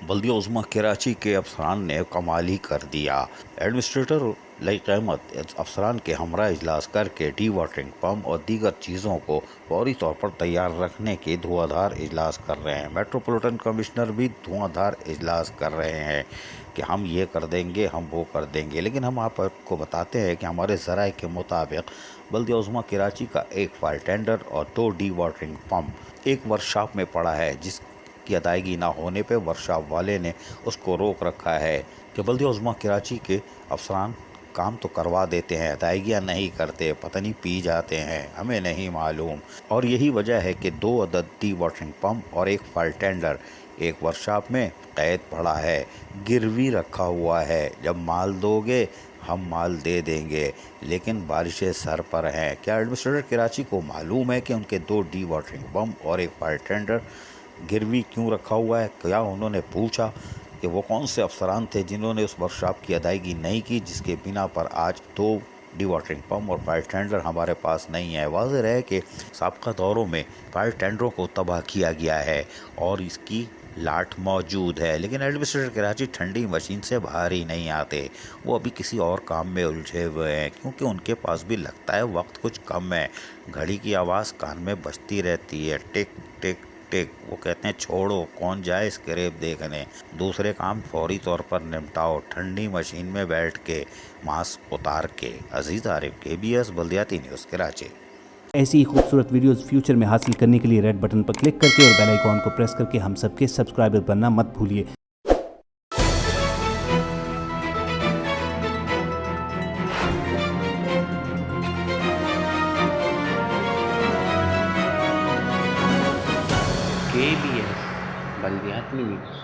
बल्दिया उज़्मा कराची के अफसरान ने कमाल ही कर दिया। एडमिनिस्ट्रेटर लईक अहमद अफसरान के हमरा इजलास करके डी वाटरिंग पम्प और दीगर चीज़ों को फौरी तौर पर तैयार रखने के धुआंधार इजलास कर रहे हैं। मेट्रोपॉलिटन कमिश्नर भी धुआंधार इजलास कर रहे हैं कि हम ये कर देंगे, हम वो कर देंगे। लेकिन हम आपको बताते हैं कि हमारे ज़राए के मुताबिक बल्दिया उज़्मा कराची का एक फायर टेंडर और 2 डी वाटरिंग पम्प एक वर्कशॉप में पड़ा है, जिसकी अदायगी ना होने पर वर्कशॉप वाले ने उसको रोक रखा है कि बल्दिया उज़्मा कराची के अफसरान काम तो करवा देते हैं, अदायगियाँ नहीं करते, पता नहीं पी जाते हैं, हमें नहीं मालूम। और यही वजह है कि 2 अदद डी वाटरिंग पम्प और एक फायर टेंडर एक वर्कशॉप में कैद पड़ा है, गिरवी रखा हुआ है। जब माल दोगे हम माल दे देंगे, लेकिन बारिशें सर पर हैं। क्या एडमिनिस्ट्रेटर कराची को मालूम है कि उनके 2 डी वाटरिंग पम्प और एक फायर टेंडर गिरवी क्यों रखा हुआ है? क्या उन्होंने पूछा कि वो कौन से अफसरान थे जिन्होंने उस वर्कशॉप की अदायगी नहीं की, जिसके बिना पर आज 2 डी वाटरिंग पम्प और फायर टेंडर हमारे पास नहीं है? वाज़ेह रहे कि साबका दौरों में फायर टेंडरों को तबाह किया गया है और इसकी लाट मौजूद है, लेकिन एडमिनिस्ट्रेटर कराची ठंडी मशीन से बाहर ही नहीं आते। वो अभी किसी और काम में उलझे हुए हैं, क्योंकि उनके पास भी लगता है वक्त कुछ कम है। घड़ी की आवाज़ कान में बजती रहती है, टिक टिक टिक। वो कहते हैं छोड़ो, कौन जाए स्क्रेप देखने, दूसरे काम फौरी तौर पर निपटाओ, ठंडी मशीन में बैठ के, मास्क उतार के। अजीज़ आरिफ, KBS बल्दियाती न्यूज़ कराची। ऐसी ही खूबसूरत वीडियोस फ्यूचर में हासिल करने के लिए रेड बटन पर क्लिक करके और बेल आइकॉन को प्रेस करके हम सबके सब्सक्राइबर बनना मत भूलिए। KBS बल्दियाती न्यूज़।